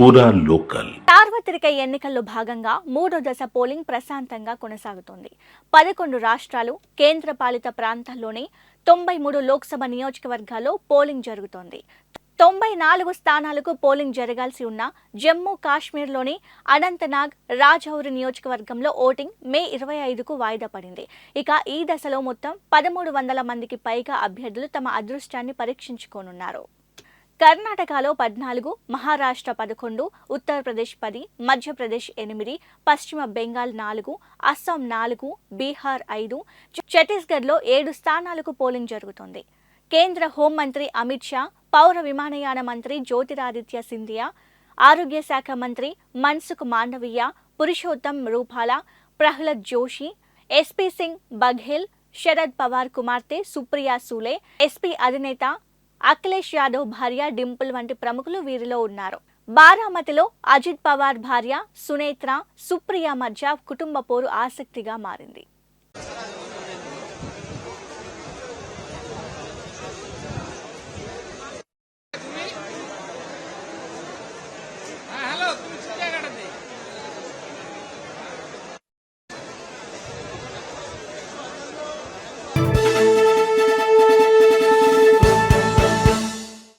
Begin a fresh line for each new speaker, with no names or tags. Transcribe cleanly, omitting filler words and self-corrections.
పూరా లోకల్.
సార్వత్రిక ఎన్నికల్లో భాగంగా మూడో దశ పోలింగ్ ప్రశాంతంగా కొనసాగుతోంది. 11 రాష్ట్రాలు, కేంద్రపాలిత ప్రాంతాల్లోని 93 లోక్సభ నియోజకవర్గాల్లో పోలింగ్ జరుగుతోంది. 94 స్థానాలకు పోలింగ్ జరగాల్సి ఉన్న జమ్మూ కాశ్మీర్లోని అనంతనాగ్, రాజౌరి నియోజకవర్గంలో ఓటింగ్ మే 25కు వాయిదా పడింది. ఇక ఈ దశలో మొత్తం 1300 మందికి పైగా అభ్యర్థులు తమ అదృష్టాన్ని పరీక్షించుకోనున్నారు. కర్ణాటకలో 14, మహారాష్ట్ర 11, ఉత్తరప్రదేశ్ 10, మధ్యప్రదేశ్ 8, పశ్చిమ బెంగాల్ 4, అస్సాం 4, బీహార్ 5, ఛత్తీస్గఢ్లో 7 స్థానాలకు పోలింగ్ జరుగుతోంది. కేంద్ర హోంమంత్రి అమిత్ షా, పౌర విమానయాన మంత్రి జ్యోతిరాదిత్య సింధియా, ఆరోగ్య శాఖ మంత్రి మన్సుఖ్ మాండవీయ, పురుషోత్తం రూపాలా, ప్రహ్లాద్ జోషి, ఎస్పీ సింగ్ బఘేల్, శరద్ పవార్ కుమార్తె సుప్రియా సూలే, ఎస్పీ అధినేత అఖిలేష్ యాదవ్ భార్య డింపుల్ వంటి ప్రముఖులు వీరిలో ఉన్నారు. బారామతిలో అజిత్ పవార్ భార్య సునేత్ర, సుప్రియ మధ్య కుటుంబ పోరు ఆసక్తిగా మారింది.